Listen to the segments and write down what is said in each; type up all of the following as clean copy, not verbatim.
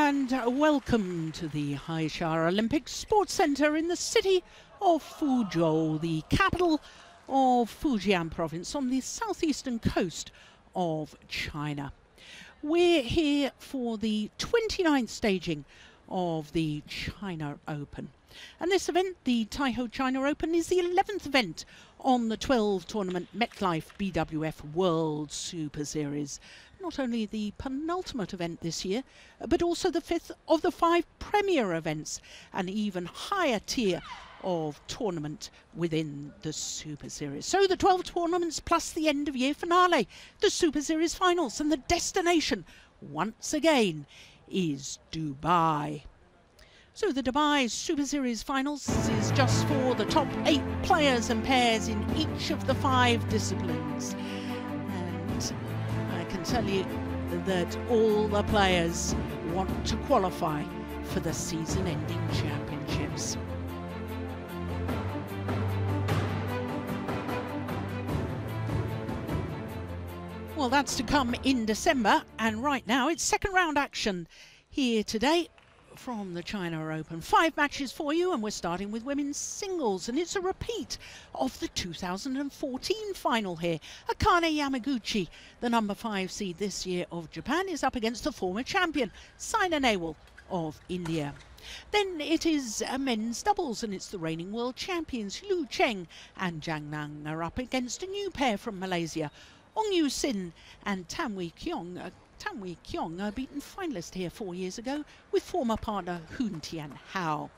And welcome to the Haisha Olympic Sports Centre in the city of Fuzhou, the capital of Fujian province on the southeastern coast of China. We're here for the 29th staging of the China Open. And this event, the Tahoe China Open, is the 11th event on the 12 tournament MetLife BWF World Superseries. Not only the penultimate event this year, but also the 5th of the 5 premier events, an even higher tier of tournament within the Super Series. So the 12 tournaments plus the end of year finale, the Super Series finals, and the destination once again is Dubai. So the Dubai Super Series finals is just for the top 8 players and pairs in each of the 5 disciplines. And I can tell you that all the players want to qualify for the season-ending championships. Well, that's to come in December, and right now it's second round action here today from the China Open. 5 matches for you, and we're starting with women's singles, and it's a repeat of the 2014 final here. Akane Yamaguchi, the number 5 seed this year of Japan, is up against the former champion Saina Nehwal of India. Then it is a men's doubles, and it's the reigning world champions Lu Cheng and Zhang Nang are up against a new pair from Malaysia, Ong Yu Sin and Tan Wee Kiong. Tan Wee Kiong, a beaten finalist here 4 years ago with former partner Hoon Tian Hao.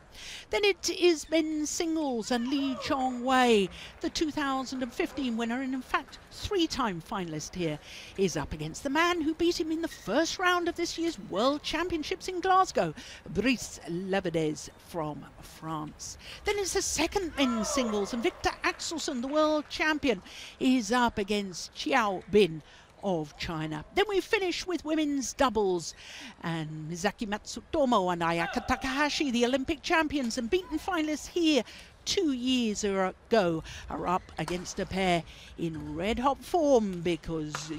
Then it is men's singles, and Lee Chong Wei, the 2015 winner and in fact 3-time finalist here, is up against the man who beat him in the first round of this year's World Championships in Glasgow, Brice Lebedes from France. Then it's the second men's singles, and Victor Axelsen, the world champion, is up against Xiao Bin of China. Then we finish with women's doubles, and Mizaki Matsutomo and Ayaka Takahashi, the Olympic champions and beaten finalists here 2 years ago, are up against a pair in red-hot form because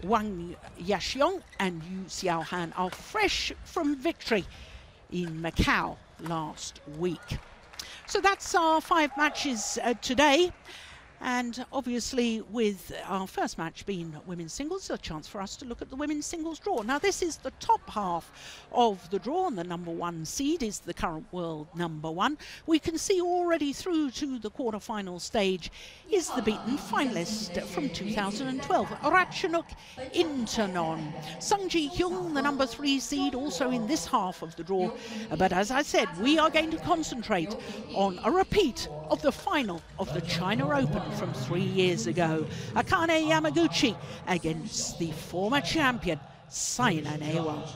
Wang Yaxiong and Yu Xiaohan are fresh from victory in Macau last week. So that's our 5 matches today. And obviously, with our first match being women's singles, a chance for us to look at the women's singles draw. Now, this is the top half of the draw, and the number 1 seed is the current world number 1. We can see already through to the quarter-final stage is the beaten finalist from 2012, Ratchanuk Intanon. Sung Ji Hyung, the number 3 seed, also in this half of the draw. But as I said, we are going to concentrate on a repeat of the final of the China Open from 3 years ago. Akane Yamaguchi against the former champion Saina Nehwal.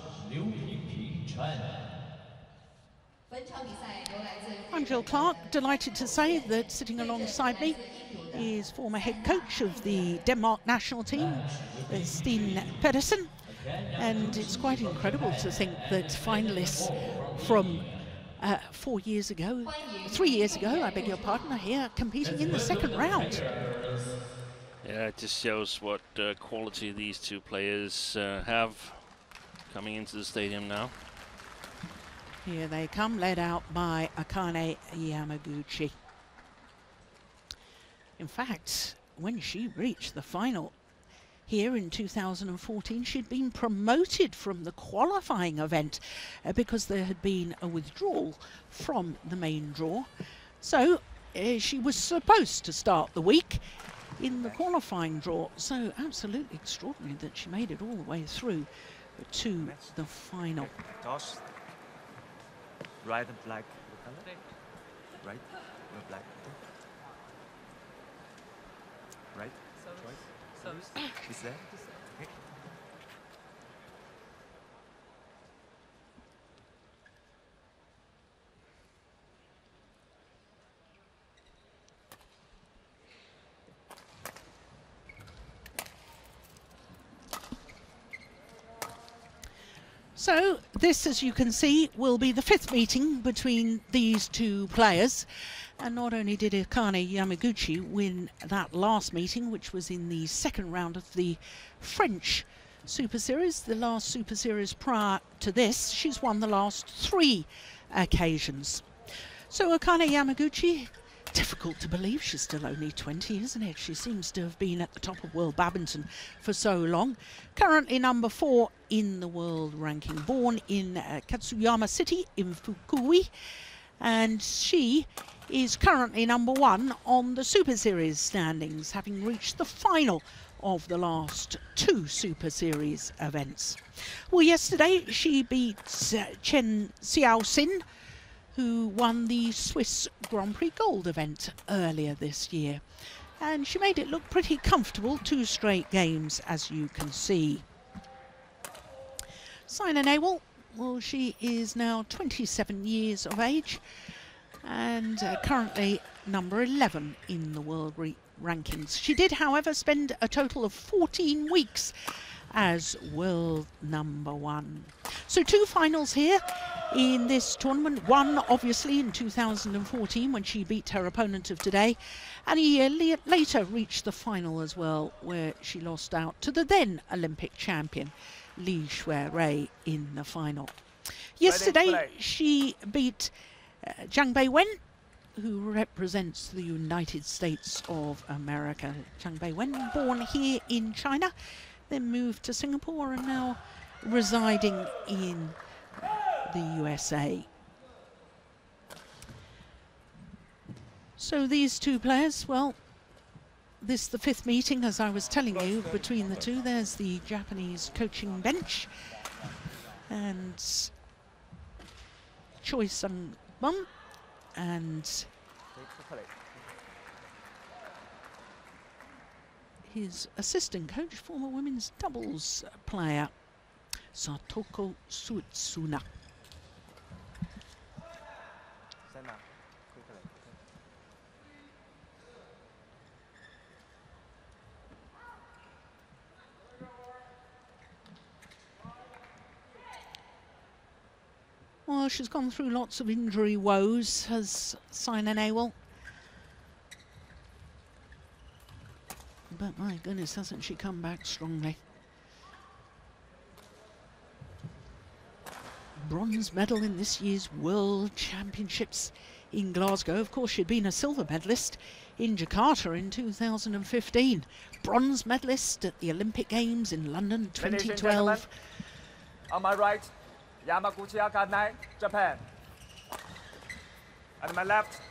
I'm Jill Clark, delighted to say that sitting alongside me is former head coach of the Denmark national team, Stine Pedersen, and it's quite incredible to think that finalists from 3 years ago, I beg your pardon, are here competing in the second round. Yeah, it just shows what quality these 2 players have coming into the stadium now. Here they come, led out by Akane Yamaguchi. In fact, when she reached the final here in 2014, she'd been promoted from the qualifying event because there had been a withdrawal from the main draw. So she was supposed to start the week in the qualifying draw. So absolutely extraordinary that she made it all the way through to the final. Toss. Right and black. Right. Black. Right. Is that? Okay. So this, as you can see, will be the 5th meeting between these 2 players. And not only did Akane Yamaguchi win that last meeting, which was in the second round of the French Super Series, the last Super Series prior to this. She's won the last 3 occasions. So Akane Yamaguchi, difficult to believe she's still only 20, isn't it? She seems to have been at the top of world badminton for so long. Currently number 4 in the world ranking, born in Katsuyama City in Fukui, and she is currently number 1 on the Super Series standings, having reached the final of the last 2 Super Series events. Well, yesterday she beat Chen Xiaoxin, who won the Swiss Grand Prix Gold event earlier this year. And she made it look pretty comfortable, 2 straight games, as you can see. Saina Nehwal, well, she is now 27 years of age and currently number 11 in the world rankings. She did, however, spend a total of 14 weeks as world number 1. So 2 finals here in this tournament. One, obviously, in 2014 when she beat her opponent of today, and a year later reached the final as well, where she lost out to the then Olympic champion Li Shuirui in the final. Yesterday she beat Zhang Beiwen, who represents the United States of America. Zhang Beiwen, born here in China, then moved to Singapore and now residing in the USA. So these 2 players, well, this is the 5th meeting, as I was telling you, between the 2. There's the Japanese coaching bench, and Choi Sung-bum and his assistant coach, former women's doubles player Satoko Sutsuna. Well, she's gone through lots of injury woes, has Saina Nehwal. But my goodness, hasn't she come back strongly. Bronze medal in this year's World Championships in Glasgow. Of course, she'd been a silver medalist in Jakarta in 2015. Bronze medalist at the Olympic Games in London 2012. On my right, Yamaguchi Akane, Japan. On my left,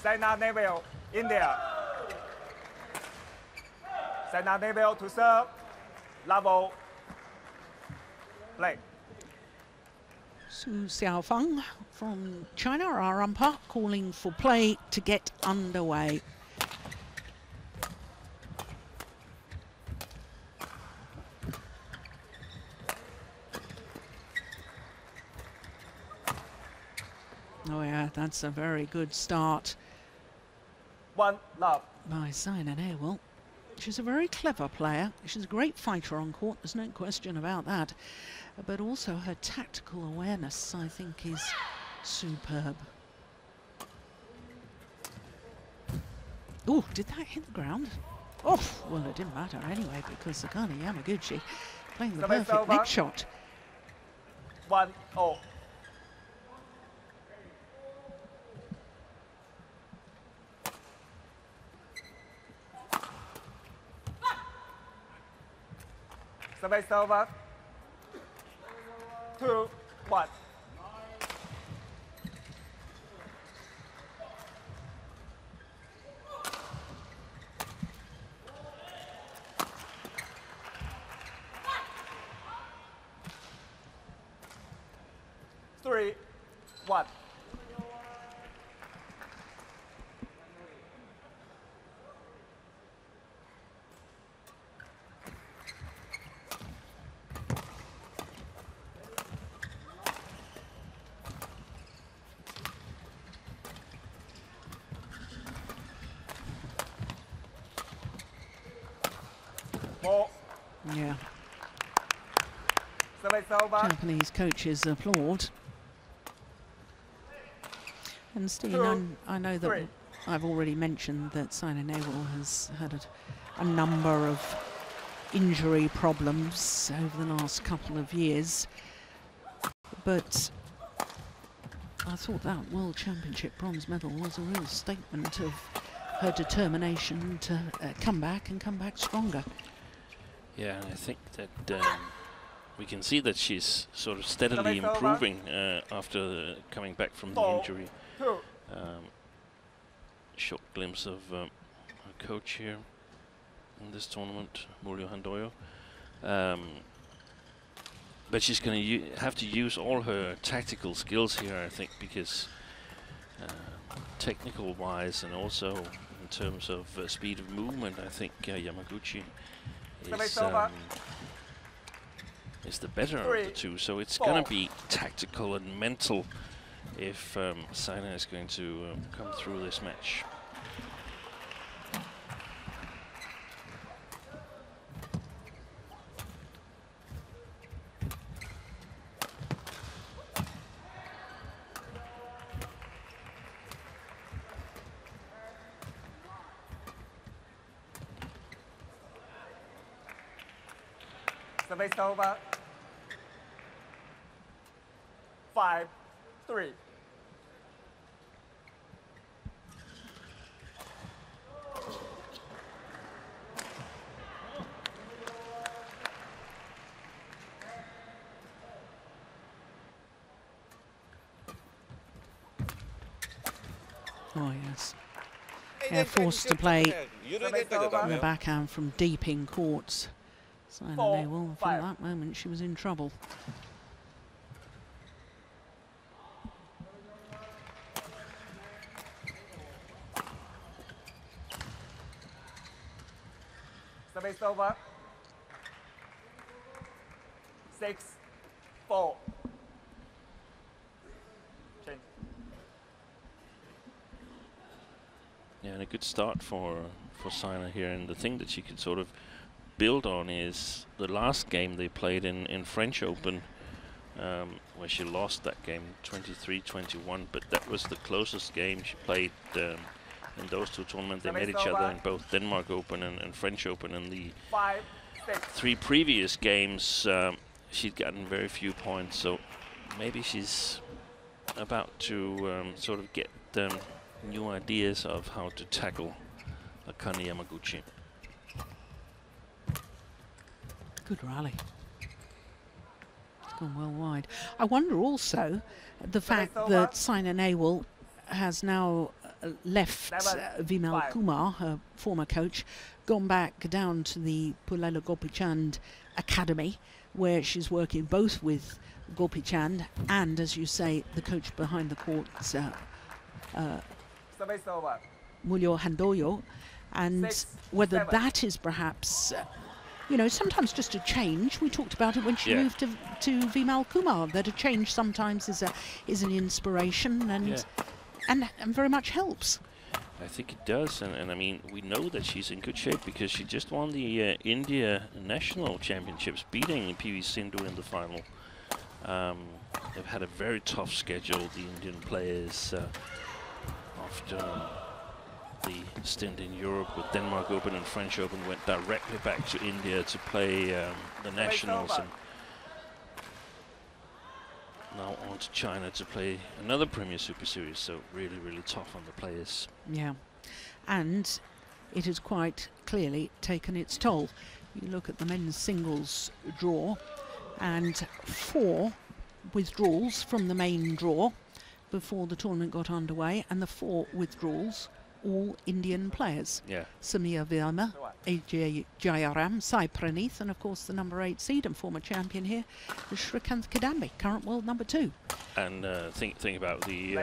Saina Nehwal, India. Saina Nehwal to serve, level, play. Su Xiaofeng from China, our umpire, calling for play to get underway. Oh yeah, that's a very good start. 1 love. By Saina Nehwal. She's a very clever player. She's a great fighter on court, there's no question about that. But also her tactical awareness, I think, is superb. Oh, did that hit the ground? Oh, well, it didn't matter anyway, because Akane Yamaguchi playing the perfect neck shot. 1-0. Service over. 2-1. Three, 1. Yeah. Service over. Japanese coaches applaud. And Steve, I know that I've already mentioned that Saina Nehwal has had a number of injury problems over the last couple of years. But I thought that World Championship bronze medal was a real statement of her determination to come back and come back stronger. Yeah, I think that we can see that she's sort of steadily improving after coming back from the injury. Short glimpse of her coach here in this tournament, Mulyo Handoyo. But she's going to have to use all her tactical skills here, I think, because technical-wise and also in terms of speed of movement, I think Yamaguchi is the better of the two. So it's going to be tactical and mental if Saina is going to come through this match. Service over. 5-3. Oh yes. They're forced to play the backhand from deep in courts. Saina Nehwal, from that moment she was in trouble. Service over. 6-4. Change. Yeah, and a good start for Saina here, and the thing that she could sort of build on is the last game they played in French Open, where she lost that game 23-21, but that was the closest game she played in those two tournaments. They met each other in both Denmark Open and French Open. In the 3 previous games, she'd gotten very few points, so maybe she's about to sort of get new ideas of how to tackle Akane Yamaguchi. Good rally. It's gone well wide. I wonder also the fact that Saina Nehwal has now left Vimal Kumar, her former coach, gone back down to the Pullela Gopichand Academy, where she's working both with Gopichand and, as you say, the coach behind the courts, Mulyo Handoyo, and whether that is perhaps you know, sometimes just a change. We talked about it when she moved to Vimal Kumar, that a change sometimes is an inspiration and very much helps. I think it does, and I mean, we know that she's in good shape because she just won the India National Championships, beating PV Sindhu in the final. They've had a very tough schedule, the Indian players, after the stint in Europe with Denmark Open and French Open, went directly back to India to play the Nationals, and now on to China to play another Premier Super Series, so really, really tough on the players. Yeah, and it has quite clearly taken its toll. You look at the men's singles draw, and 4 withdrawals from the main draw before the tournament got underway, and the 4 withdrawals all Indian players. Yeah. Samir Verma, AJ Jayaram, Sai Praneeth, and of course the number 8 seed and former champion here is Srikanth Kadambi, current world number 2. And think about the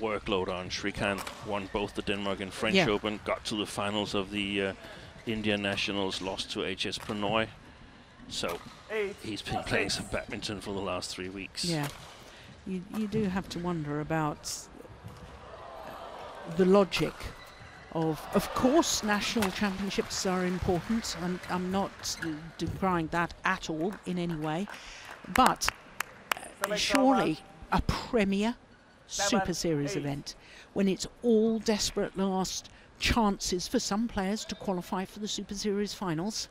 workload on Srikanth. Won both the Denmark and French Open, got to the finals of the Indian Nationals, lost to HS Pranoy. So he's been playing some badminton for the last 3 weeks. Yeah, you do have to wonder about the logic of course national championships are important, and I'm not decrying that at all in any way, but surely a premier Super Series event, when it's all desperate last chances for some players to qualify for the Super Series finals.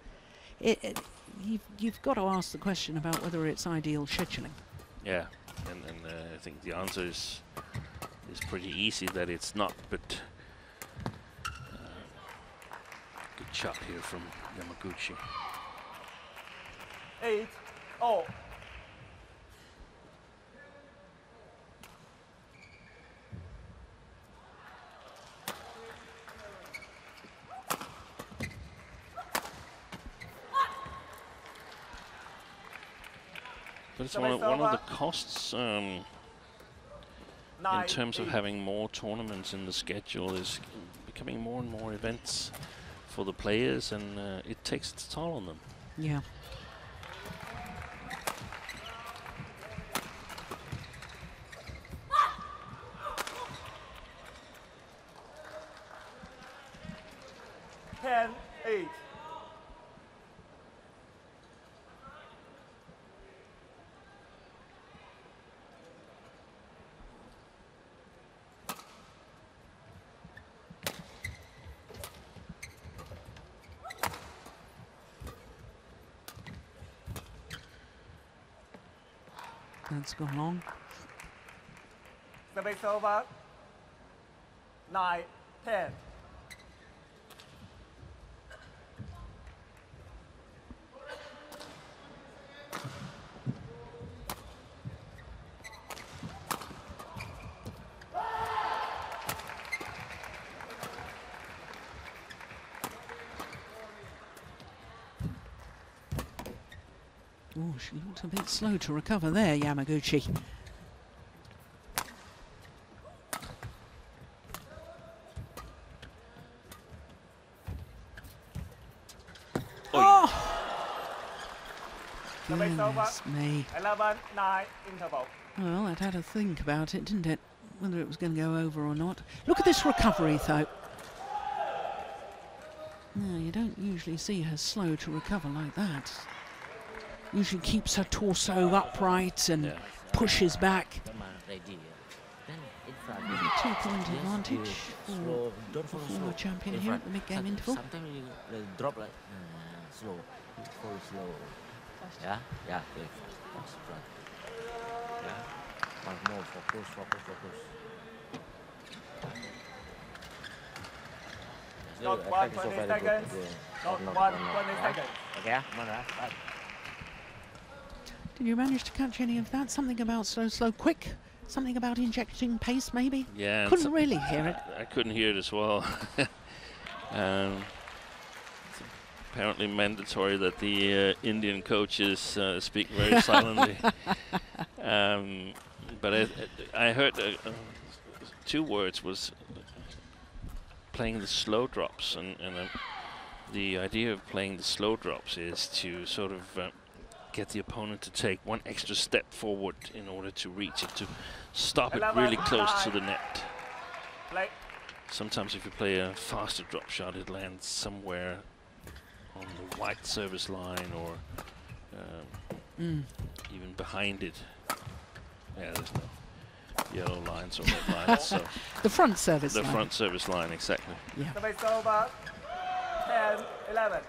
You've got to ask the question about whether it's ideal scheduling. Yeah, and I think the answer is pretty easy that it's not, but good shot here from Yamaguchi. 8-0. But it's one of the costs in terms of having more tournaments in the schedule is becoming more and more events for the players, and it takes its toll on them. Yeah. That's gone long. Service over. 9-10. Oh, she looked a bit slow to recover there, Yamaguchi. Oh! Goodness me. 11-9 interval. Well, I'd had to think about it, didn't it? Whether it was going to go over or not. Look at this recovery, though. No, you don't usually see her slow to recover like that. Usually keeps her torso upright and pushes back. 2-point advantage for the former champion here at the mid-game interval. Sometimes you drop like slow, fall slow. Yeah, yeah, fast, yeah. One more, focus. Not 120 seconds. Not 120 seconds. Okay, come on, right. Did you manage to catch any of that? Something about slow, quick? Something about injecting pace, maybe? Yeah. Couldn't really hear it. I couldn't hear it as well. It's apparently mandatory that the Indian coaches speak very silently. But I heard two words was playing the slow drops, and the idea of playing the slow drops is to sort of get the opponent to take one extra step forward in order to reach it, to stop it really close to the net. Sometimes if you play a faster drop shot, it lands somewhere on the white service line or even behind it. Yeah, there's no yellow lines or red lines. So the front service line. The front service line, exactly. Yeah. Service over. 10-11.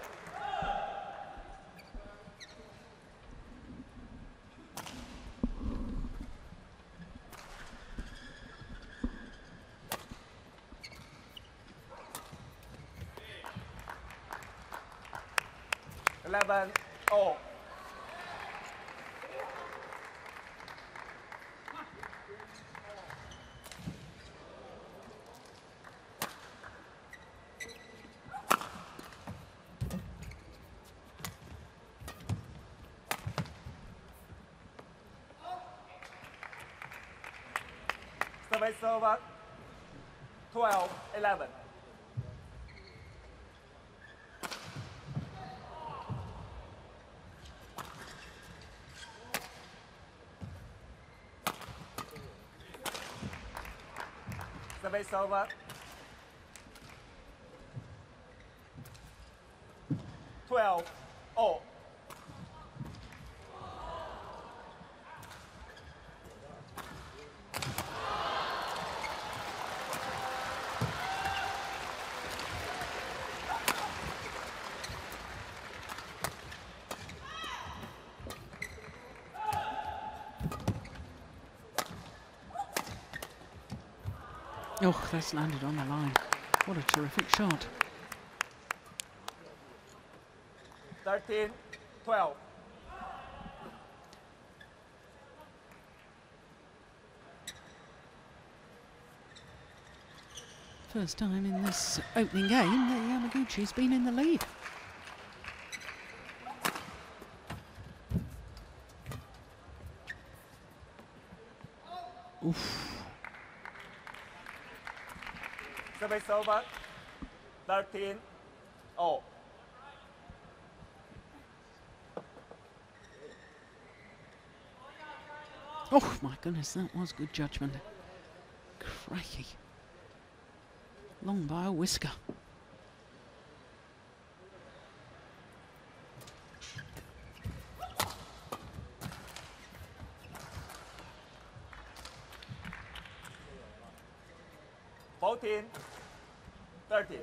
Oh. Service over. 12-11. Service over. 12-0. Oh, that's landed on the line. What a terrific shot. 13-12. First time in this opening game that Yamaguchi's been in the lead. Oof. Service over. 13-0. Oh my goodness, that was good judgment. Crikey. Long by a whisker. Fourteen, 13.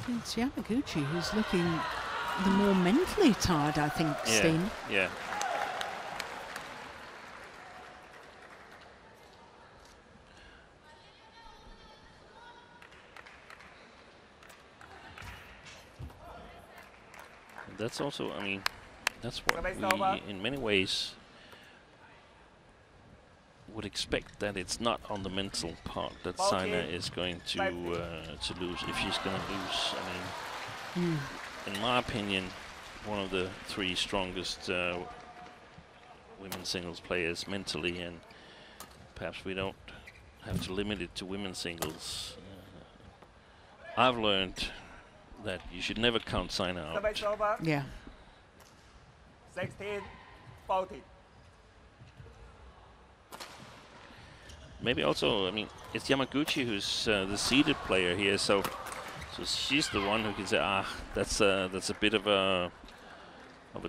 It's Yamaguchi who's looking the more mentally tired, I think, Steen. Yeah. And that's also, I mean, that's what we, in many ways, would expect, that it's not on the mental part that Saina is going to lose, if she's going to lose. I mean, in my opinion, one of the 3 strongest women's singles players mentally, and perhaps we don't have to limit it to women's singles. I've learned that you should never count Saina out. Yeah. 16-14. Maybe also, I mean, it's Yamaguchi who's the seeded player here, so she's the one who can say, that's a bit of a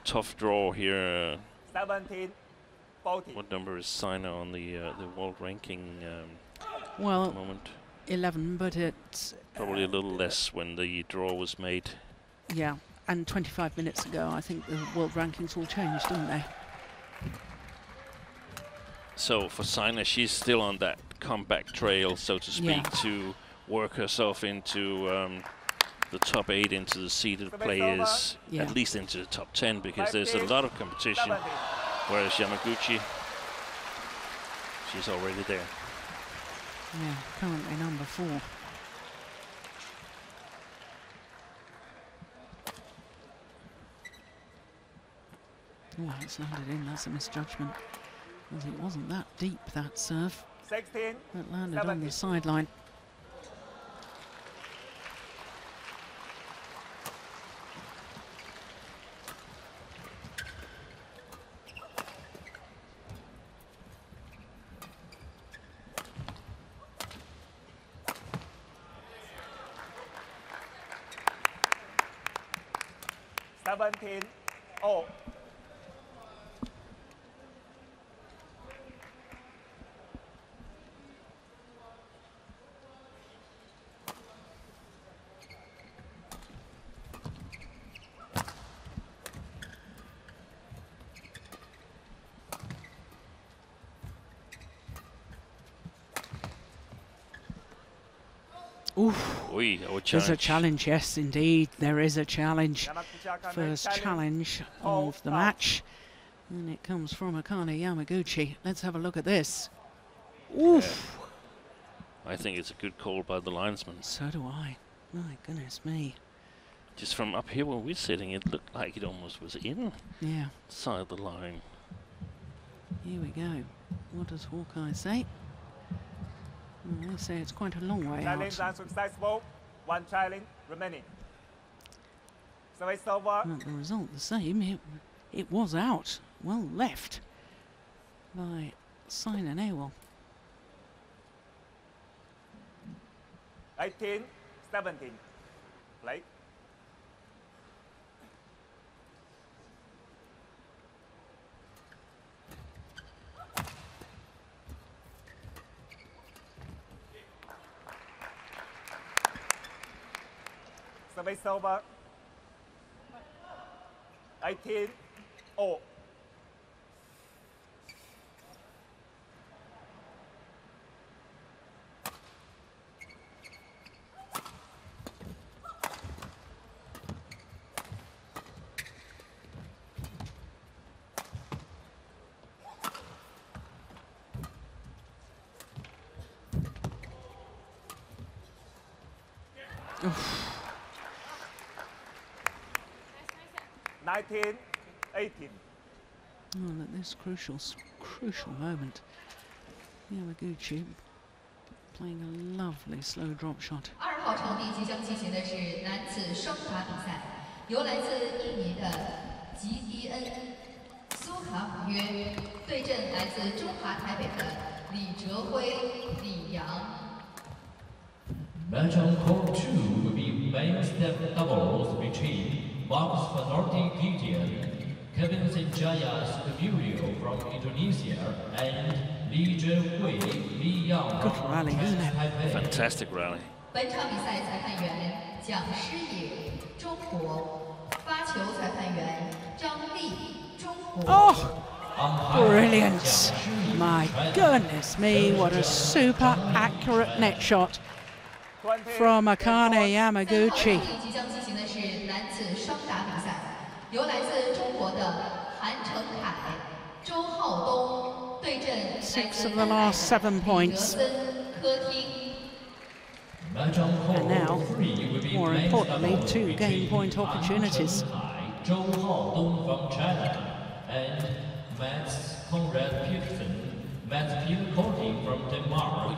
tough draw here. 17-14. What number is Saina on the world ranking well, at the moment? 11, but it's probably a little less when the draw was made. Yeah, and 25 minutes ago, I think the world rankings all changed, didn't they? So for Saina, she's still on that comeback trail, so to speak, to work herself into the top 8, into the seeded players, at least into the top 10, because there's a lot of competition. Whereas Yamaguchi, she's already there. Yeah, currently number 4. Oh, it's landed in. That's a misjudgment. Because it wasn't that deep, that serve. 16, that landed on the sideline. Oh. Oof. There's a challenge, yes, indeed. There is a challenge. First challenge of the match. And it comes from Akane Yamaguchi. Let's have a look at this. Oof. Yeah. I think it's a good call by the linesman. So do I. My goodness me. Just from up here where we're sitting, it looked like it almost was inside the line. Here we go. What does Hawkeye say? They say it's quite a long way out. Challenge unsuccessful. 1 challenge remaining. Service over. Well, the result the same. It was out. Well left by Saina Nehwal. 18-17. Play. Service over. 18-0. Oof. 19-18. Oh, at this crucial moment, Yamaguchi playing a lovely slow drop shot. 2号场地即将进行的是男子双打比赛，由来自印尼的吉迪恩·苏卡普约对阵来自中华台北的李哲辉、李阳。 Match on court 2 will be men's step doubles between Marcus Panorti Gideon, Kevin Senjaya Sukamulio from Indonesia, and Li Zhenhui Li Yang Good from rally, isn't it? Taipei. Fantastic rally. 本场比赛裁判员蒋诗野，中国；发球裁判员张丽，中国。 Oh, brilliant! My goodness me, what a super accurate net shot from Akane Yamaguchi. 即将进行的是男子双打比赛，由来自中国的韩成凯、周浩东对阵来自 6 of the last 7 points. 德森科汀。 And now, more importantly, 2 game point opportunities. Zhou Haodong from China and Mats Conrad Peterson, Mats Peter Courting from Denmark.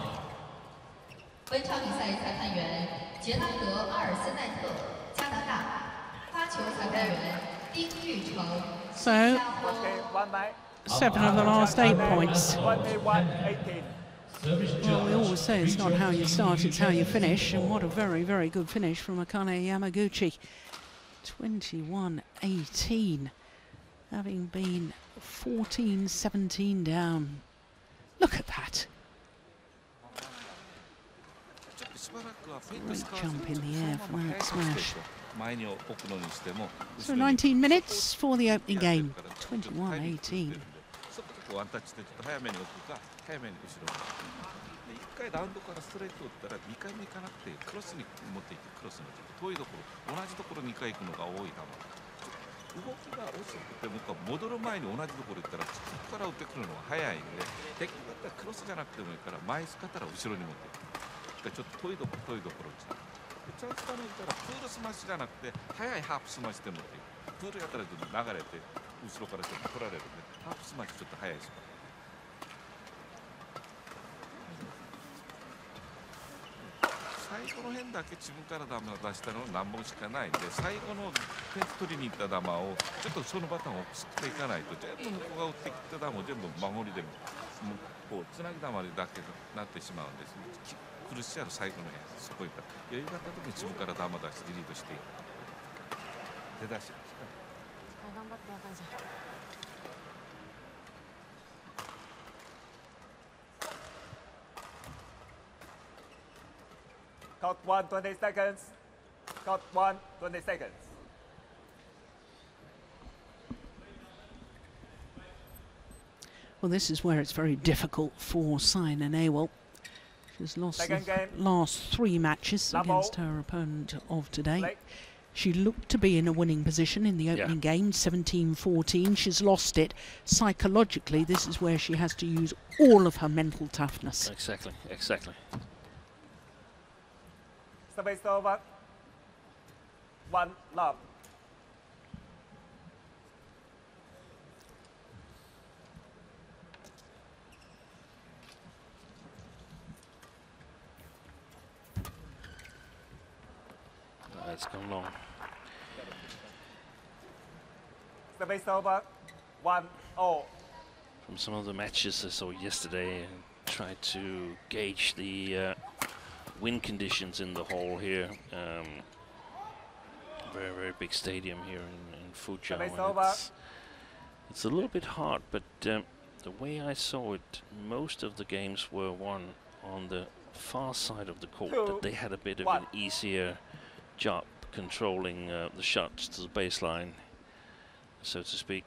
本场比赛裁判员杰拉德·阿尔斯奈特，加拿大；发球裁判员丁玉成， So, 1 match. 7 of the last 8 points. 21-18. Well, we always say it's not how you start, it's how you finish, and what a very, very good finish from Akane Yamaguchi. 21-18, having been 14-17 down. Look at that. Great jump in the air for that smash. So 19 minutes for the opening game, 21-18. ワンタッチでちょっと早めに置くか早めに後ろで1回ラウンドからストレート打ったら2回目行かなくてクロスに持っていってクロスのちょっと遠いところ同じところ2回行くのが多い球動きが遅くても戻る前に同じところ行ったらそこから打ってくるのが早いんでできるだったらクロスじゃなくてもいいから前使ったら後ろに持っていくちょっと遠いところ打つチャンスターにいたらプールスマッシュじゃなくて速いハーフスマッシュで持っていくプールやったらちょっと流れて後ろからちょっと取られるんでハーフスマッシュちょっと速いです最後の辺だけ自分から球を出したの何本しかないんで最後の点取りに行った球をちょっとそのバタンを送っていかないと全部向こうが打ってきた球を全部守りでもこうつなぎ球だけになってしまうんです苦しいある最後の辺そこ行った余裕があった時に自分から球を出してリードしていく出だし頑張って赤ちゃん。 Clock 1, 20 seconds. Clock 1, 20 seconds. Well, this is where it's very difficult for Saina Nehwal. She's lost the last 3 matches against her opponent of today. She looked to be in a winning position in the opening game, 17-14. She's lost it. Psychologically, this is where she has to use all of her mental toughness. Exactly, exactly. Service over. 1 love. It's gone long. Service over. 1-0. From some of the matches I saw yesterday, and tried to gauge the wind conditions in the hall here. Very, very big stadium here in Fuzhou. And it's a little bit hard, but the way I saw it, most of the games were won on the far side of the court. That they had a bit of an easier job controlling the shots to the baseline, so to speak.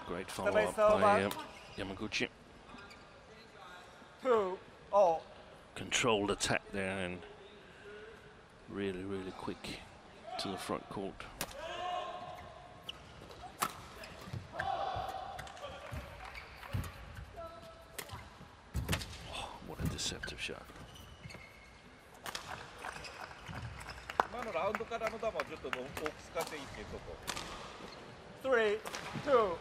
Great follow-up by Yamaguchi. 2-0. Controlled attack there and really, really quick to the front court. Oh, what a deceptive shot. 今のラウンドからの球をちょっと大きく使っていいっていうとこ。 3-2.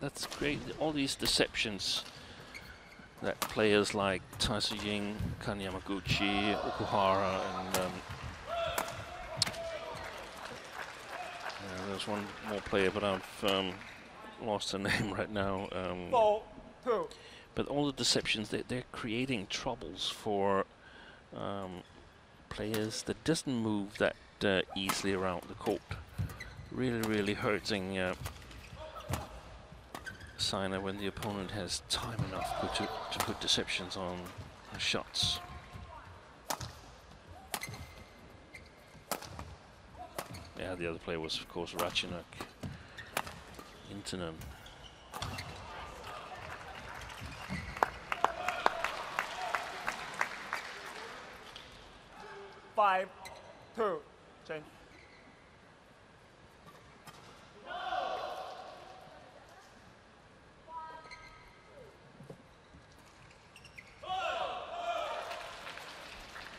That's great. All these deceptions that players like Taisoo Ying, Akane Yamaguchi, Okuhara, and there's one more player, but I've lost her name right now. 4-2. But all the deceptions, they're creating troubles for players that doesn't move that easily around the court. Really, really hurting Saina when the opponent has time enough to put deceptions on shots. Yeah, the other player was, of course, Ratchanok Intanen. Five, 2. Change.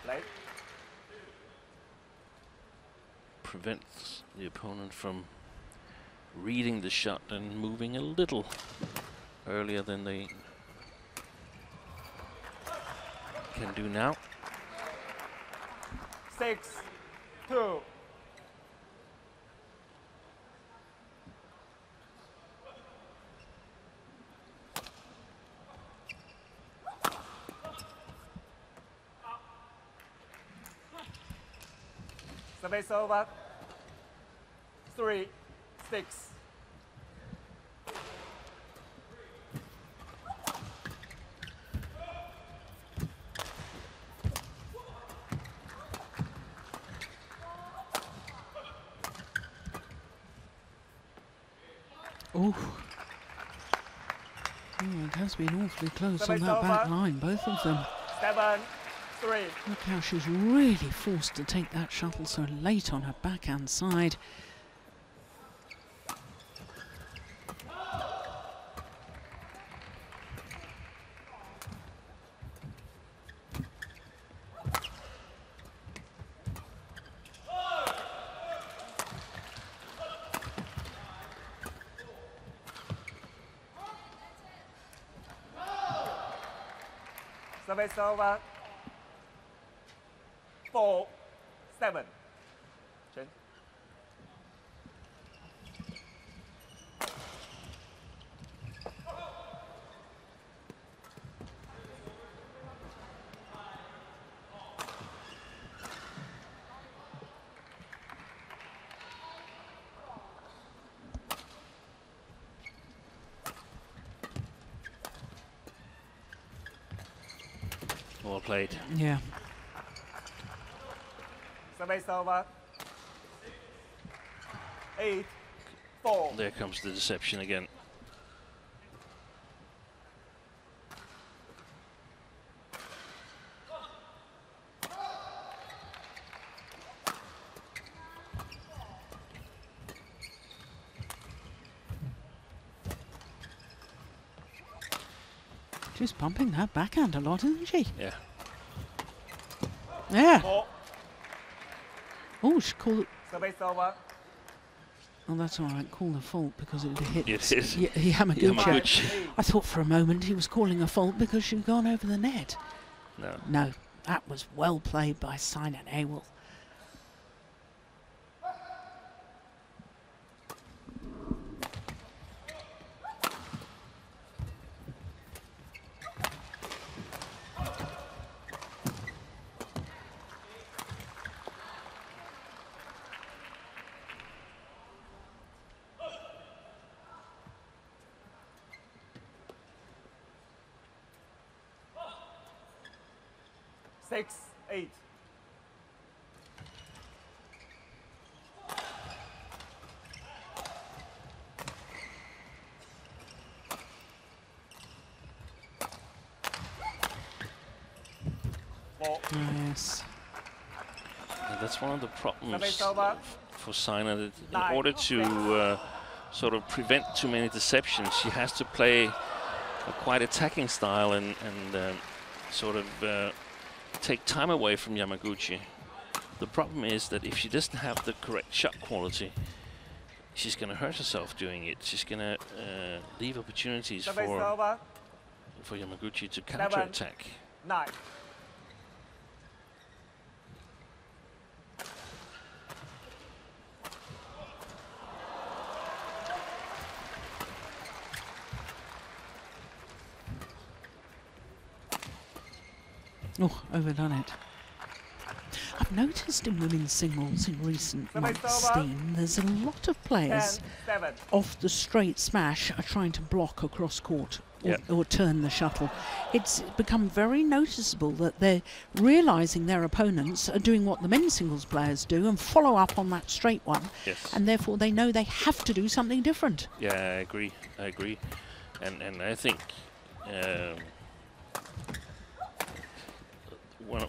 Play. Prevents the opponent from reading the shot and moving a little earlier than they can do now. 6-2. Service over. 3-6. Oh, it has been awfully close on that back line, both of them. 7-3. Look how she's really forced to take that shuttle so late on her backhand side. Service over. 4-7. Change. Well played. Yeah. Service over. 8-4. There comes the deception again. She's pumping that backhand a lot, isn't she? Yeah. Yeah. 4. Oh, she called it. Service over. Oh, that's all right. Call the fault because it hit It is. Yamaguchi. I thought for a moment he was calling a fault because she'd gone over the net. No. No, that was well played by Saina Nehwal. 6-8. Yes. And that's one of the problems for Saina, that in order to sort of prevent too many deceptions, she has to play a quite attacking style and sort of take time away from Yamaguchi. The problem is that if she doesn't have the correct shot quality, she's going to hurt herself doing it. She's going to leave opportunities for Yamaguchi to counter-attack. 9. Oh, overdone it. I've noticed in women's singles in recent months, Dean, there's a lot of players off the straight smash are trying to block across court or turn the shuttle. It's become very noticeable that they're realising their opponents are doing what the men's singles players do and follow up on that straight one. Yes. And therefore they know they have to do something different. Yeah, I agree. I agree. And I think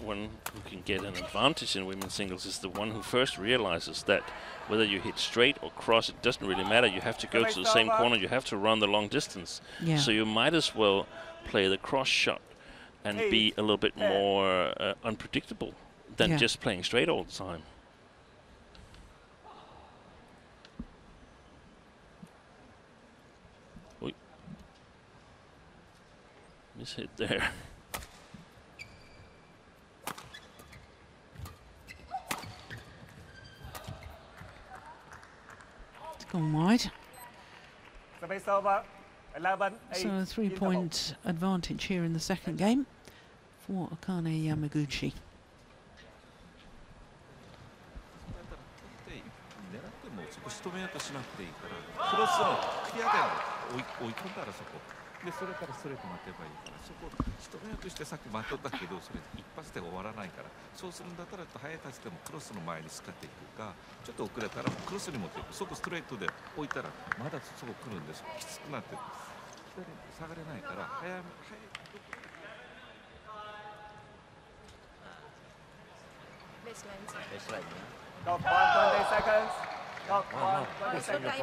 one who can get an advantage in women's singles is the one who first realizes that whether you hit straight or cross, it doesn't really matter. You have to go to the same corner. You have to run the long distance. Yeah. So you might as well play the cross shot and be a little bit more unpredictable than just playing straight all the time. Oy. Miss hit there. Gone wide. Service over. 11-8. So a 3-point advantage here in the second game for Akane Yamaguchi. でそれからストレート待てばいいからそこ一目よくしてさっき待っとったけどそれ一発で終わらないからそうするんだったら早いタッチでもクロスの前に使っていくかちょっと遅れたらクロスに持っていくそこストレートで置いたらまだそこ来るんですきつくなって左に下がれないから早め早い Got 120 seconds. Got 120 ऐसे seconds.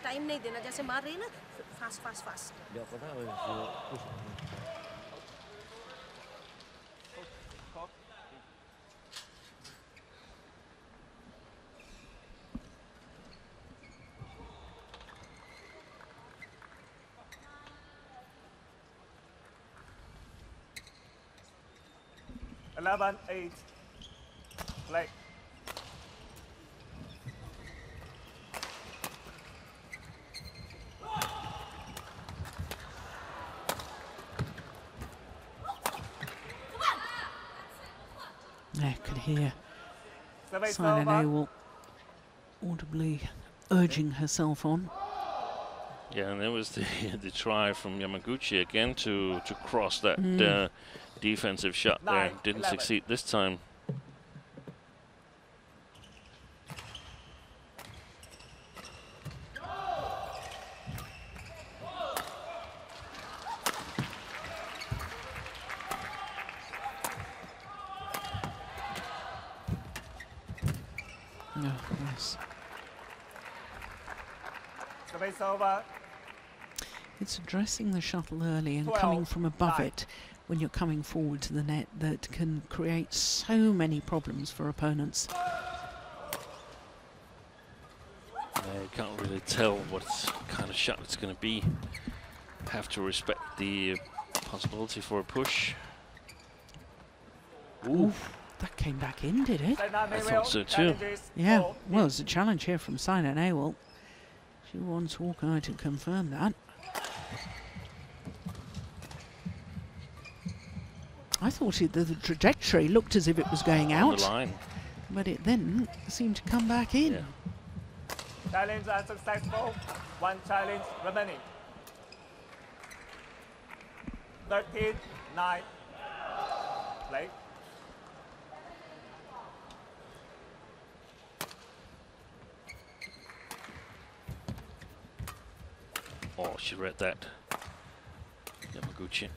Time नहीं देना जैसे मार रही है ना fast fast fast Eleven, 8. Play. I could hear Service Saina over. Nehwal audibly urging herself on. Yeah, and there was the the try from Yamaguchi again to cross that defensive shot there. 9, Didn't 11. succeed this time. No, yes. Service over. It's addressing the shuttle early and 12, coming from above 9. it when you're coming forward to the net that can create so many problems for opponents. You can't really tell what kind of shot it's going to be. Have to respect the possibility for a push. Ooh, That came back in, did it? Saina I Nehwal thought so too. challenges Yeah, for well, it's a challenge here from Saina Nehwal. She wants Hawkeye to confirm that. I thought the trajectory looked as if it was going On out, the line. but it then seemed to come back in. Yeah. challenge unsuccessful. One challenge remaining. 13-9. Play. Oh, she read that. Yamaguchi.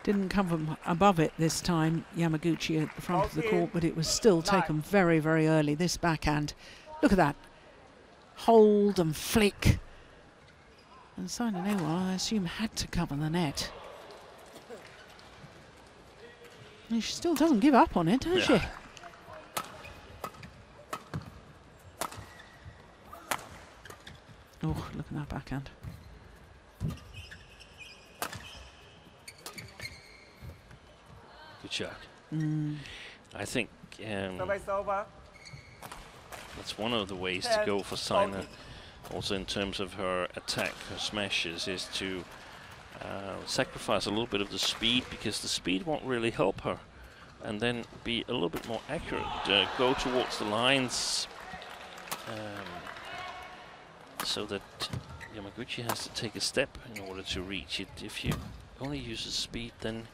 Didn't come from above it this time, Yamaguchi at the front of the court, but it was still taken very, very early, this backhand. Look at that. Hold and flick. And Saina Nehwal, I assume, had to cover the net. And she still doesn't give up on it, does she? Oh, look at that backhand. Good shot. I think that's one of the ways to go for Saina, also in terms of her attack, her smashes, is to sacrifice a little bit of the speed, because the speed won't really help her, and then be a little bit more accurate. Go towards the lines, so that Yamaguchi has to take a step in order to reach it. If you only use the speed, then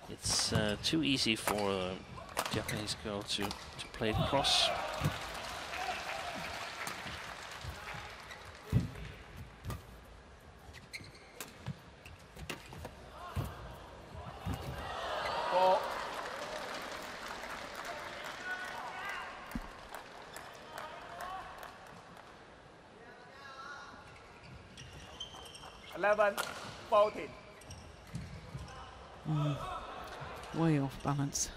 it's too easy for a Japanese girl to play it cross. Way off balance.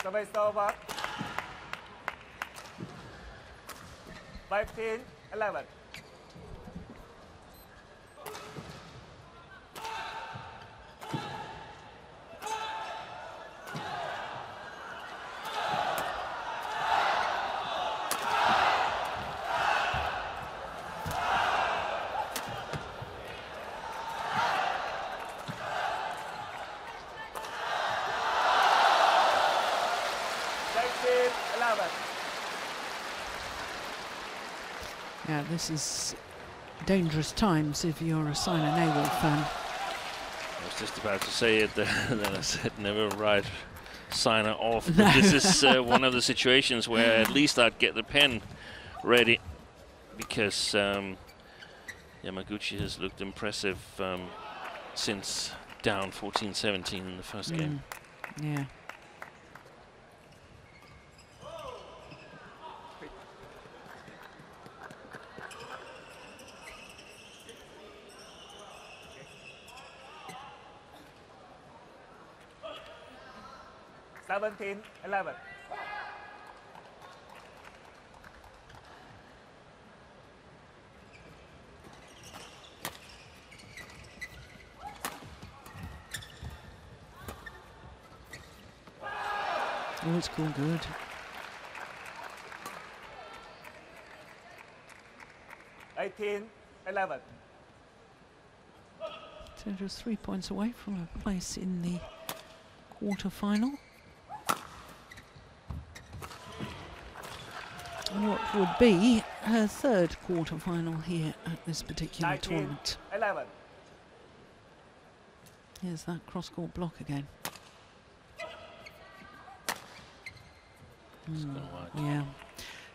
Service over. 15-11. Yeah, this is dangerous times if you're a Saina Nehwal fan. I was just about to say it, then I said never write Saina off. But this is one of the situations where at least I'd get the pen ready, because Yamaguchi has looked impressive since down 14-17 in the first game. Yeah. Oh, it's cool, good. So just 3 points away from a place in the quarter-final. And what would be her third quarter-final here at this particular tournament. 11. Here's that cross-court block again. Yeah.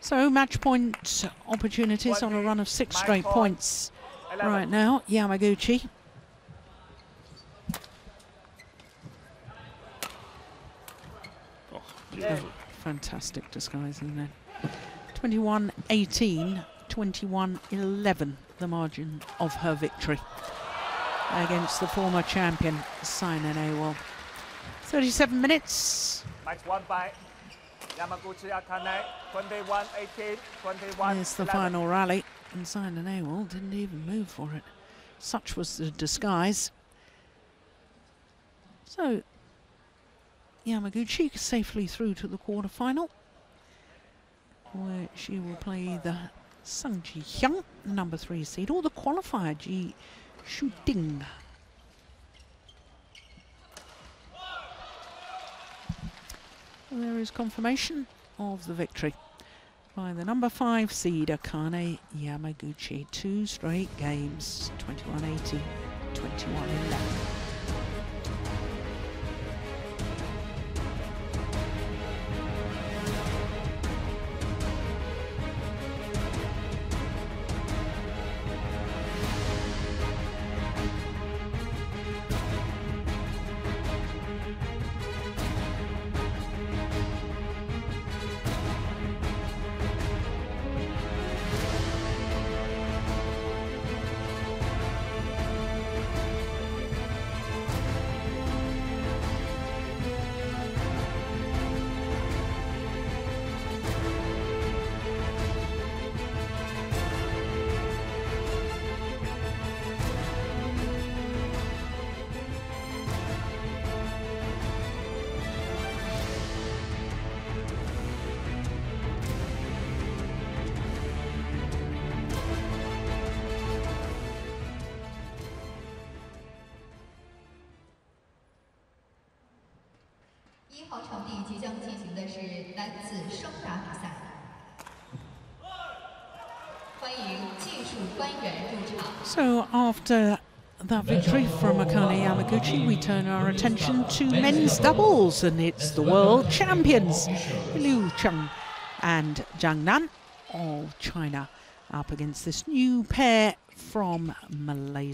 So match point opportunities on a run of 6 straight points right now. Yamaguchi. Oh, beautiful. Fantastic disguise, isn't it? 21-18, 21-11, the margin of her victory against the former champion, Saina Nehwal. 37 minutes. Match won by Yamaguchi Akane, 21-18, 21-11. Here's the final rally, and Saina Nehwal didn't even move for it. Such was the disguise. So, Yamaguchi safely through to the quarter-final, where she will play the Sung Ji-hyung, number 3 seed, or the qualifier Ji Shu-ding. There is confirmation of the victory by the number 5 seed Akane Yamaguchi. 2 straight games, 21-18, 21-11. So after that victory from Akane Yamaguchi, we turn our attention to men's doubles, and it's the world champions Liu Cheng and Zhang Nan of China up against this new pair from Malaysia.